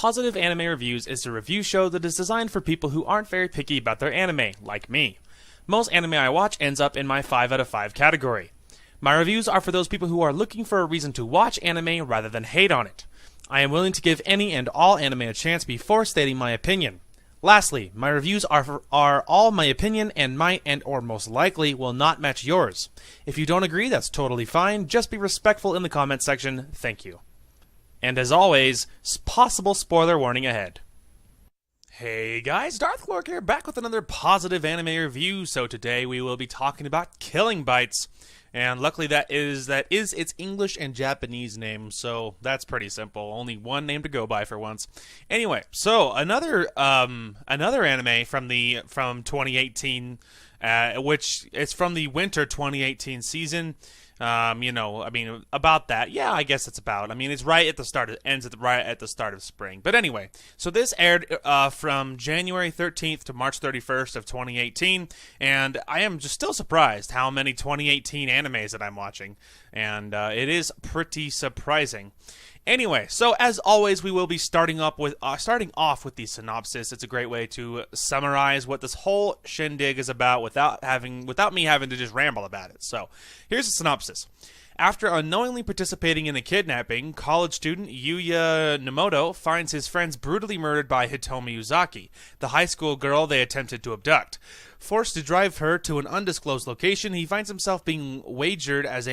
Positive Anime Reviews is a review show that is designed for people who aren't very picky about their anime, like me. Most anime I watch ends up in my 5 out of 5 category. My reviews are for those people who are looking for a reason to watch anime rather than hate on it. I am willing to give any and all anime a chance before stating my opinion. Lastly, my reviews are all my opinion and might and or most likely will not match yours. If you don't agree, that's totally fine. Just be respectful in the comment section. Thank you. And as always, possible spoiler warning ahead. Hey guys, Darth Glork here, back with another positive anime review. So today we will be talking about Killing Bites. And luckily that is its English and Japanese name, so that's pretty simple. Only one name to go by for once. Anyway, so another anime from 2018, which is from the winter 2018 season. About that. Yeah, I guess it's about. It's right at the start. It ends right at the start of spring. But anyway, so this aired from January 13th to March 31st of 2018, and I am just still surprised how many 2018 animes that I'm watching, and it is pretty surprising. Anyway, so as always, we will be starting off with the synopsis. It's a great way to summarize what this whole shindig is about without me having to just ramble about it. So, here's the synopsis. After unknowingly participating in a kidnapping, college student Yuya Nomoto finds his friends brutally murdered by Hitomi Uzaki, the high school girl they attempted to abduct. Forced to drive her to an undisclosed location, he finds himself being wagered as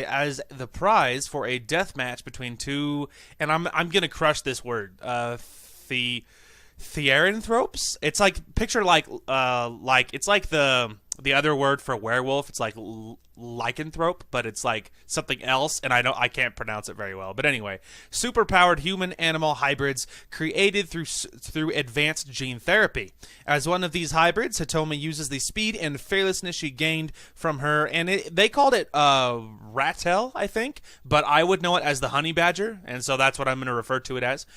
the prize for a death match between two, and I'm gonna crush this word, Therianthropes. It's like picture like it's like the other word for werewolf. It's like lycanthrope, but it's like something else, and I can't pronounce it very well. But anyway, superpowered human-animal hybrids created through advanced gene therapy. As one of these hybrids, Hitomi uses the speed and fearlessness she gained from her, and they called it Ratel, I think, but I would know it as the honey badger, and so that's what I'm going to refer to it as.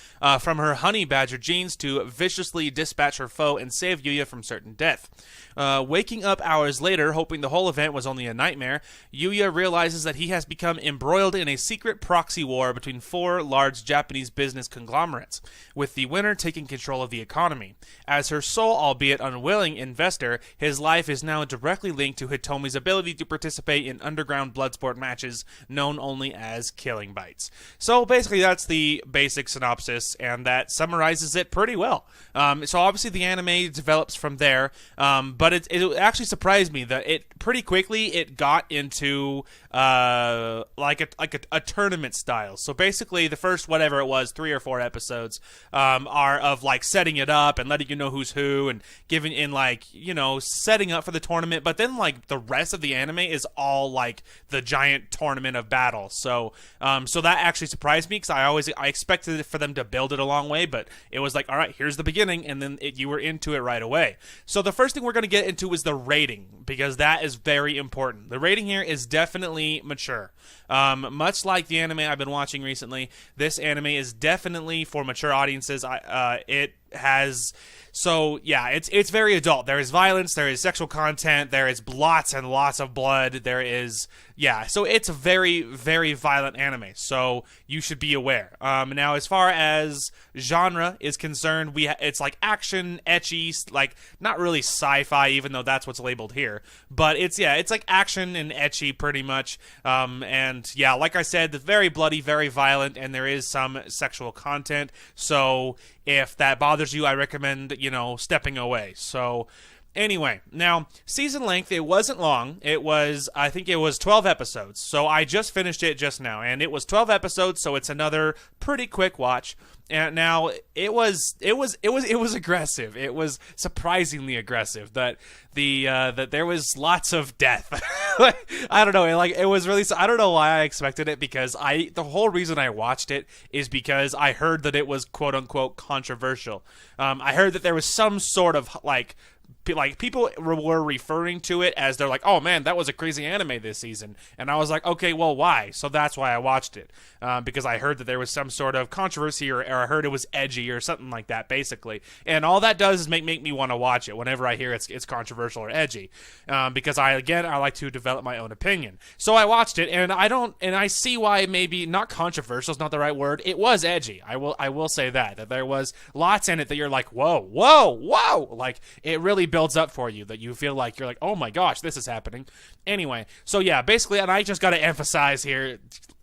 From her honey badger genes to viciously dispatch her foe and save Yuya from certain death. Waking up hours later, hoping the whole event was only a nightmare, Yuya realizes that he has become embroiled in a secret proxy war between 4 large Japanese business conglomerates, with the winner taking control of the economy. As her sole, albeit unwilling, investor, his life is now directly linked to Hitomi's ability to participate in underground bloodsport matches known only as Killing Bites. So basically that's the basic synopsis, and that summarizes it pretty well. So obviously the anime develops from there, but it actually surprised me that it pretty quickly it got into like a tournament style. So basically the first whatever it was 3 or 4 episodes are of like setting it up and letting you know who's who and giving in setting up for the tournament, but then like the rest of the anime is all like the giant tournament of battle. So that actually surprised me because I expected for them to build it a long way, but it was like, all right, here's the beginning, and then you were into it right away. So the first thing we're going to get into is the rating, because that is very important. The rating here is definitely mature. Much like the anime I've been watching recently, this anime is definitely for mature audiences. It's very adult. There is violence, there is sexual content, there is lots and lots of blood, so it's a very, very violent anime, so you should be aware. Now, as far as genre is concerned, it's like action, ecchi, like not really sci-fi, even though that's what's labeled here, but it's like action and ecchi pretty much, like I said, it's very bloody, very violent, and there is some sexual content, so if that bothers you, I recommend, stepping away. So, anyway, now, season length, it wasn't long. I think it was 12 episodes. So, I just finished it just now, and it was 12 episodes, so it's another pretty quick watch. And now, it was aggressive. It was surprisingly aggressive that there was lots of death. I don't know. It was really. I don't know why I expected it, because the whole reason I watched it is because I heard that it was quote unquote controversial. I heard that there was some sort of like people were referring to it as they're like, oh man, that was a crazy anime this season, and I was like, okay, well, why? So that's why I watched it, because I heard that there was some sort of controversy, or I heard it was edgy or something like that, basically. And all that does is make me want to watch it whenever I hear it's controversial or edgy, because I like to develop my own opinion. So I watched it, and I see why maybe not controversial is not the right word. It was edgy. I will say that there was lots in it that you're like, whoa, like it really builds up for you, that you feel like you're like, oh my gosh, this is happening. Anyway, so yeah, basically, and I just got to emphasize here,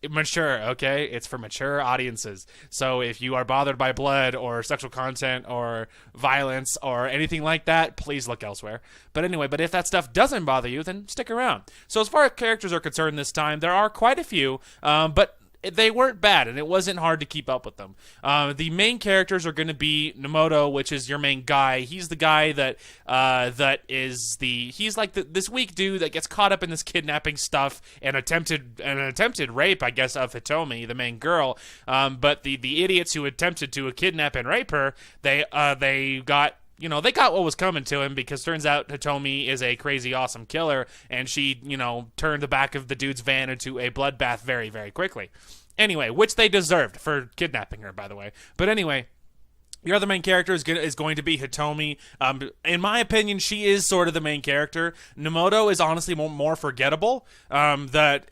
mature, okay? It's for mature audiences. So if you are bothered by blood or sexual content or violence or anything like that, please look elsewhere. But anyway, if that stuff doesn't bother you, then stick around. So as far as characters are concerned this time, there are quite a few, but they weren't bad, and it wasn't hard to keep up with them. The main characters are going to be Nomoto, which is your main guy. He's the guy he's like this weak dude that gets caught up in this kidnapping stuff and attempted rape, I guess, of Hitomi, the main girl. But the idiots who attempted to kidnap and rape her, they got what was coming to him, because turns out Hitomi is a crazy awesome killer, and she, turned the back of the dude's van into a bloodbath very, very quickly. Anyway, which they deserved for kidnapping her, by the way. But anyway, your other main character is going to be Hitomi. In my opinion, she is sort of the main character. Nomoto is honestly more forgettable. That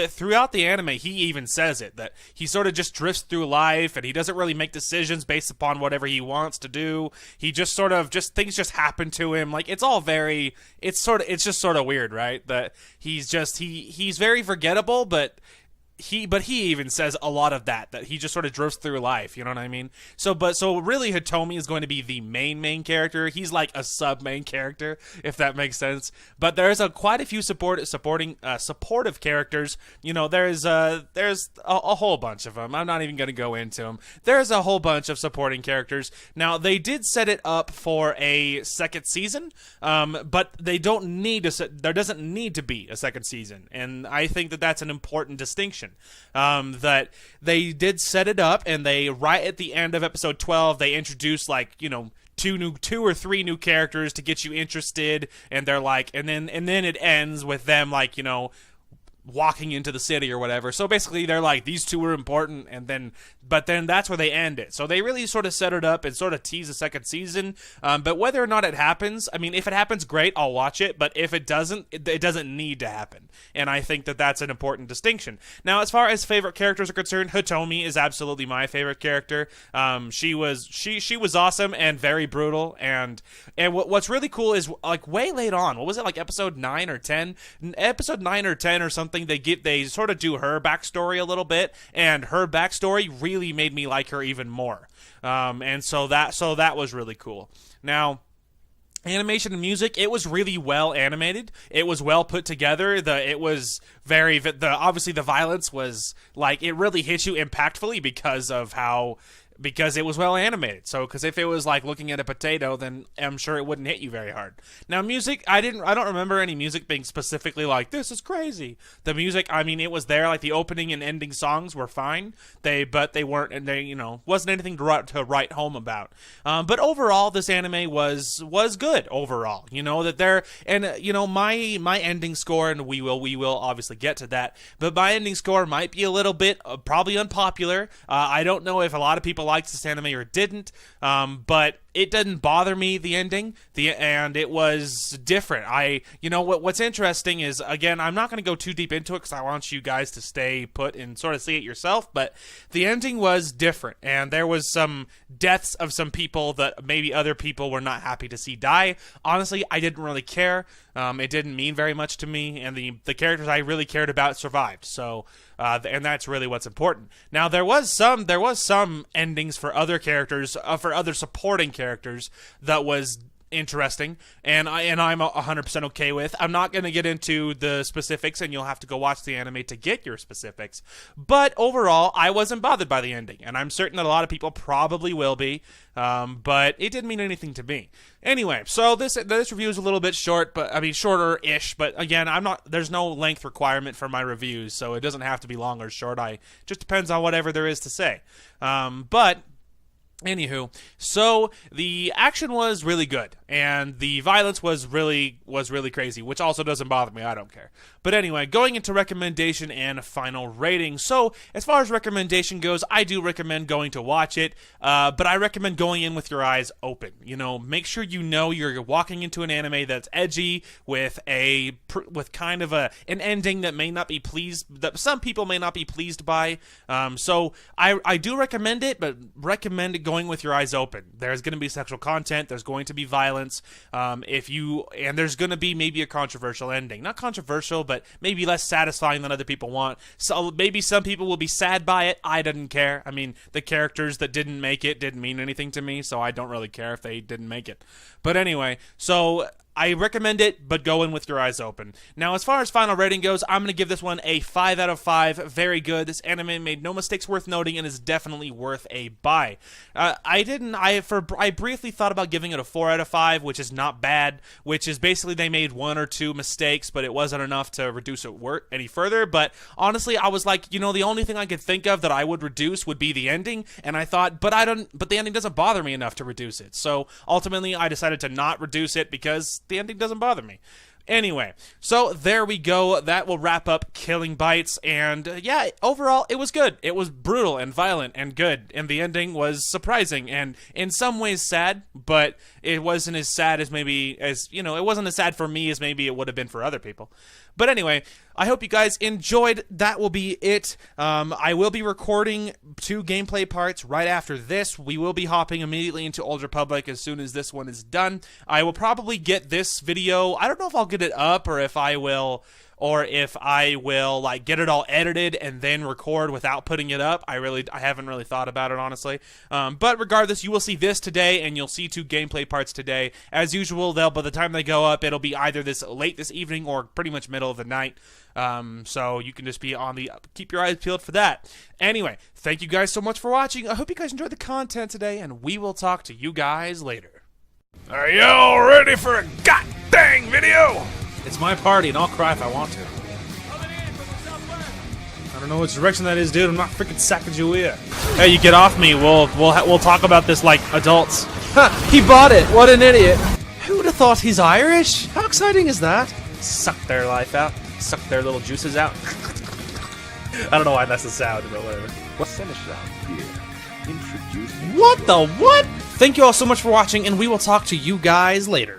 throughout the anime, he even says it, that he sort of just drifts through life, and he doesn't really make decisions based upon whatever he wants to do. He just things just happen to him. Like, it's just sort of weird, right? That he's very forgettable, but he even says a lot of that he just sort of drifts through life, you know what I mean? So really Hitomi is going to be the main character. He's like a sub-main character, if that makes sense. But there's quite a few supportive characters. There's a whole bunch of them. I'm not even going to go into them. There's a whole bunch of supporting characters. Now, they did set it up for a second season, but there doesn't need to be a second season. And I think that that's an important distinction. That they did set it up, and right at the end of episode 12, they introduced two or three new characters to get you interested, and they're like, and then it ends with them walking into the city or whatever. So basically they're like, these two are important, but then that's where they end it. So they really sort of set it up and sort of tease a second season. But whether or not it happens, I mean, if it happens, great, I'll watch it. But if it doesn't, it doesn't need to happen. And I think that that's an important distinction. Now, as far as favorite characters are concerned, Hitomi is absolutely my favorite character. She was awesome and very brutal. And what's really cool is, like, way late on, what was it, like episode 9 or 10? Episode 9 or 10 or something, they sort of do her backstory a little bit, and her backstory really made me like her even more. And so that was really cool. Now, animation and music, it was really well animated. It was well put together. Obviously the violence was like, it really hit you impactfully because it was well animated. So, because if it was like looking at a potato, then I'm sure it wouldn't hit you very hard. Now, music, I don't remember any music being specifically like, this is crazy. The music, I mean, it was there. Like, the opening and ending songs were fine. But they weren't, and they, wasn't anything to write home about. But overall, this anime was good overall. My ending score, and we will obviously get to that, but my ending score might be a little bit probably unpopular. I don't know if a lot of people liked this anime or didn't, but it didn't bother me, the ending, and it was different. What's interesting is, again, I'm not going to go too deep into it because I want you guys to stay put and sort of see it yourself, but the ending was different, and there was some deaths of some people that maybe other people were not happy to see die. Honestly, I didn't really care. It didn't mean very much to me, and the characters I really cared about survived. So, and that's really what's important. Now, there was some endings for other characters, for other supporting characters, that was interesting, and I'm 100% okay with. I'm not going to get into the specifics, and you'll have to go watch the anime to get your specifics. But overall, I wasn't bothered by the ending, and I'm certain that a lot of people probably will be. But it didn't mean anything to me. Anyway, so this review is a little bit short, but I mean shorter-ish. But again, there's no length requirement for my reviews, so it doesn't have to be long or short. Just depends on whatever there is to say. But anywho, so the action was really good, and the violence was really crazy, which also doesn't bother me. I don't care. But anyway, going into recommendation and final rating. So as far as recommendation goes, I do recommend going to watch it, but I recommend going in with your eyes open. You know, make sure you know you're walking into an anime that's edgy with kind of an ending that may not be that some people may not be pleased by. So I do recommend it, but recommend going with your eyes open. There's going to be sexual content. There's going to be violence. And there's going to be maybe a controversial ending. Not controversial, but maybe less satisfying than other people want. So maybe some people will be sad by it. I didn't care. I mean, the characters that didn't make it didn't mean anything to me, so I don't really care if they didn't make it. But anyway, so I recommend it, but go in with your eyes open. Now, as far as final rating goes, I'm going to give this one a 5 out of 5. Very good. This anime made no mistakes worth noting and is definitely worth a buy. I briefly thought about giving it a 4 out of 5, which is not bad, which is basically they made 1 or 2 mistakes, but it wasn't enough to reduce it any further. But honestly, I was like, the only thing I could think of that I would reduce would be the ending, and I thought, but the ending doesn't bother me enough to reduce it. So ultimately, I decided to not reduce it because the ending doesn't bother me. Anyway, so there we go. That will wrap up Killing Bites, and yeah, overall, it was good. It was brutal and violent and good, and the ending was surprising and in some ways sad, but it wasn't as sad as it wasn't as sad for me as maybe it would have been for other people. But anyway, I hope you guys enjoyed. That will be it. I will be recording 2 gameplay parts right after this. We will be hopping immediately into Old Republic as soon as this one is done. I will probably get this video. I don't know if I'll get it up or if I will like get it all edited and then record without putting it up. I haven't really thought about it, honestly. But regardless, you will see this today, and you'll see 2 gameplay parts today. As usual, by the time they go up, it'll be either late this evening or pretty much middle of the night. So you can just be keep your eyes peeled for that. Anyway, thank you guys so much for watching. I hope you guys enjoyed the content today, and we will talk to you guys later. Are y'all ready for a god-dang video? It's my party, and I'll cry if I want to. I don't know which direction that is, dude. I'm not freaking Sacagawea. Hey, you get off me. We'll talk about this like adults. Ha! He bought it. What an idiot. Who would have thought he's Irish? How exciting is that? Suck their life out. Suck their little juices out. I don't know why that's the sound, but whatever. Finish out here. Introduce me. What the what? Thank you all so much for watching, and we will talk to you guys later.